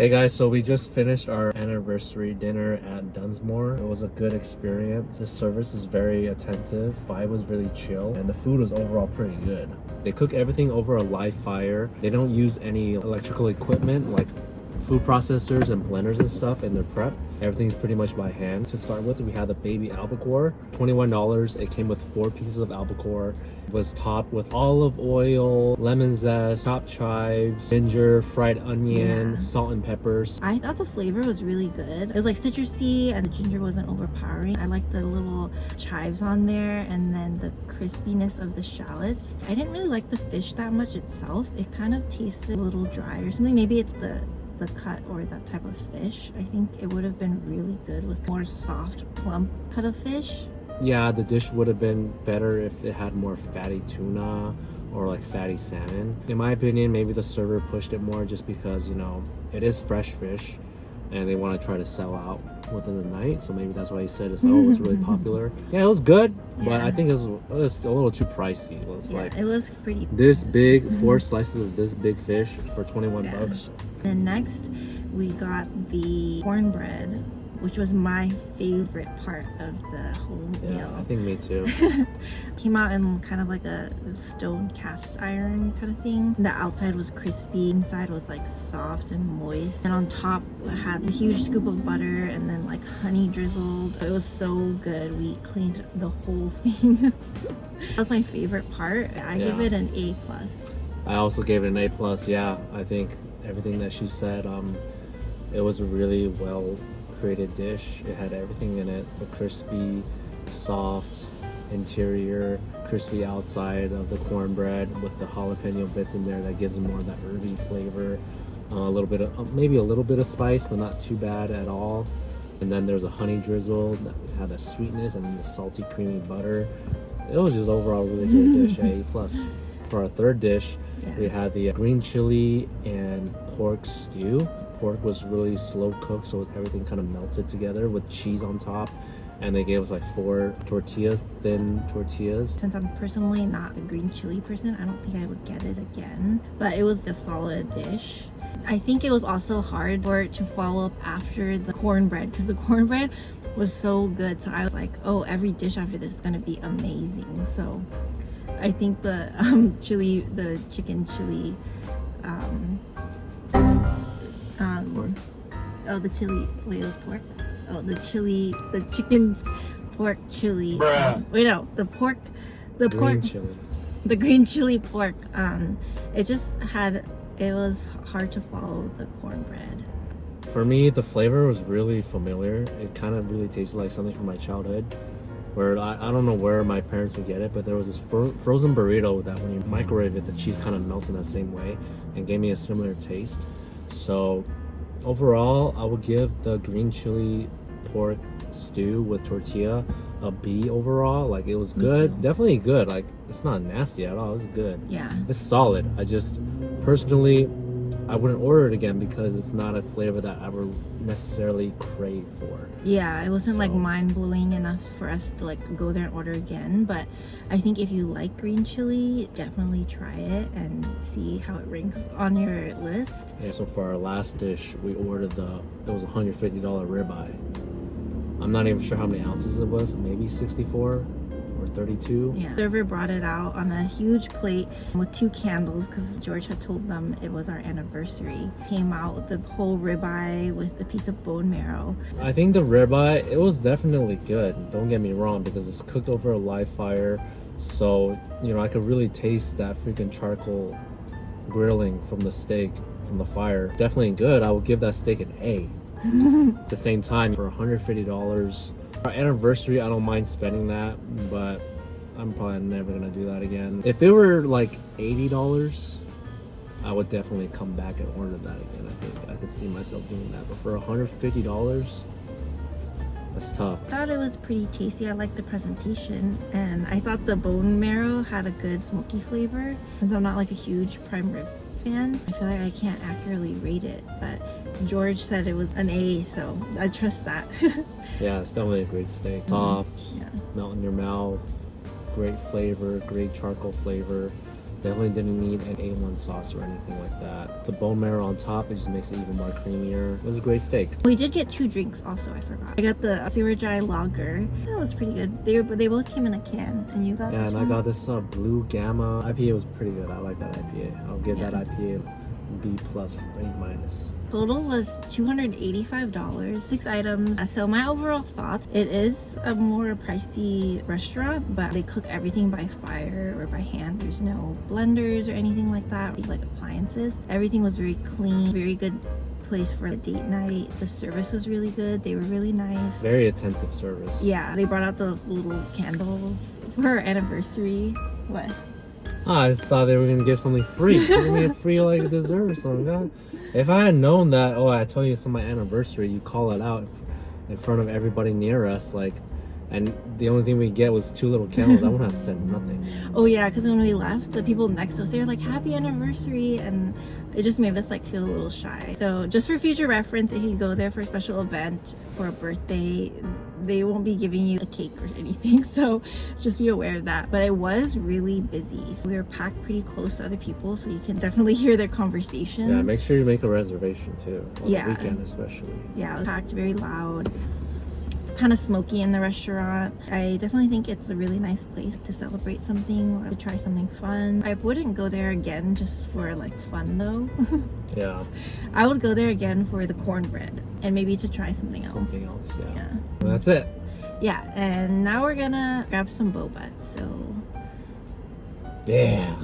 Hey guys, so we just finished our anniversary dinner at Dunsmoor. It was a good experience. The service is very attentive, vibe was really chill, and the food was overall pretty good. They cook everything over a live fire. They don't use any electrical equipment like food processors and blenders and stuff in their prep. Everything's pretty much by hand. To start with, we had the baby albacore, $21. It came with 4 pieces of albacore. It was topped with olive oil, lemon zest, chopped chives, ginger, fried onion, salt and peppers. I thought the flavor was really good. It was like citrusy and the ginger wasn't overpowering. I liked the little chives on there and then the crispiness of the shallots. I didn't really like the fish that much itself. It kind of tasted a little dry or something. Maybe it's the cut or that type of fish. I think it would have been really good with more soft, plump cut of fish. Yeah, the dish would have been better if it had more fatty tuna or like fatty salmon. In my opinion, maybe the server pushed it more just because, you know, it is fresh fish and they want to try to sell out within the night. So maybe that's why he said it's really popular. Yeah, it was good, but I think it was a little too pricey. It was pretty this big, 4 slices of this big fish for 21 bucks. Then next we got the cornbread, which was my favorite part of the whole meal. I think me too. Came out in kind of like a stone cast iron kind of thing. The outside was crispy, inside was like soft and moist. And on top it had a huge scoop of butter and then like honey drizzled. It was so good. We cleaned the whole thing. That was my favorite part. I give it an A+. I also gave it an A+. Yeah, I think everything that she said, it was a really well created dish. It had everything in it: the crispy, soft interior, crispy outside of the cornbread with the jalapeno bits in there that gives it more of that herby flavor. A little bit of maybe a little bit of spice, but not too bad at all. And then there's a honey drizzle that had that sweetness and then the salty creamy butter. It was just overall a really good dish. A+. For our third dish, we had the green chili and pork stew. Pork was really slow cooked, so everything kind of melted together with cheese on top. And they gave us like 4 tortillas, thin tortillas. Since I'm personally not a green chili person, I don't think I would get it again. But it was a solid dish. I think it was also hard for it to follow up after the cornbread because the cornbread was so good. So I was like, oh, every dish after this is gonna be amazing. So I think the chicken chili, oh, the chili, wait, it was pork? Oh, the chicken pork chili. Wait, no, the green chili pork. It was hard to follow the cornbread. For me, the flavor was really familiar. It kind of really tasted like something from my childhood. Where I don't know where my parents would get it, but there was this frozen burrito that when you microwave it, the cheese kind of melts in that same way and gave me a similar taste. So overall, I would give the green chili pork stew with tortilla a B overall. Like, it was good, definitely good. Like, it's not nasty at all. It was good. Yeah, it's solid. I just personally, I wouldn't order it again because it's not a flavor that I would necessarily crave for. Yeah, it wasn't like mind-blowing enough for us to like go there and order again. But I think if you like green chili, definitely try it and see how it ranks on your list. Yeah, so for our last dish, we ordered it was $150 ribeye. I'm not even sure how many ounces it was, maybe 64 or 32. Yeah, the server brought it out on a huge plate with 2 candles because George had told them it was our anniversary. Came out with the whole ribeye with a piece of bone marrow. I think the ribeye, it was definitely good, don't get me wrong, because it's cooked over a live fire. So, you know, I could really taste that freaking charcoal grilling from the steak, from the fire. Definitely good. I would give that steak an A. At the same time, for $150, our anniversary, I don't mind spending that, but I'm probably never gonna do that again. If it were like $80, I would definitely come back and order that again. I think I could see myself doing that, but for $150, that's tough. I thought it was pretty tasty. I liked the presentation, and I thought the bone marrow had a good smoky flavor. Since I'm not like a huge prime rib fan, I feel like I can't accurately rate it, but George said it was an A, so I trust that. Yeah, it's definitely a great steak. Soft, melt in your mouth, great flavor, great charcoal flavor. Definitely didn't need an A1 sauce or anything like that. The bone marrow on top, it just makes it even more creamier. It was a great steak. We did get 2 drinks also, I forgot. I got the Ribeye lager. That was pretty good. They both came in a can. And you got Yeah, and one? I got this Blue Gamma IPA. Was pretty good. I like that IPA. I'll give that IPA B plus A minus. Total was $285, 6 items. So my overall thoughts, it is a more pricey restaurant, but they cook everything by fire or by hand. There's no blenders or anything like that, like appliances. Everything was very clean, very good place for a date night. The service was really good. They were really nice. Very attentive service. Yeah, they brought out the little candles for our anniversary. What? I just thought they were gonna give something free. Give me a free like dessert or something. God. If I had known that, I told you it's on my anniversary, you call it out in front of everybody near us, like, and the only thing we get was 2 little candles. I wouldn't have said nothing. Oh yeah, because when we left, the people next to us, they were like, happy anniversary, and it just made us like feel a little shy. So just for future reference, if you go there for a special event or a birthday, they won't be giving you a cake or anything, so just be aware of that. But it was really busy. So we were packed pretty close to other people, so you can definitely hear their conversation. Yeah, make sure you make a reservation too, on Yeah. the weekend especially. Yeah, it was packed, very loud, kind of smoky in the restaurant. I definitely think it's a really nice place to celebrate something or to try something fun. I wouldn't go there again just for like fun though. Yeah. I would go there again for the cornbread and maybe to try something else. Something else, yeah. Yeah. Well, that's it. Yeah, and now we're gonna grab some boba. So Yeah.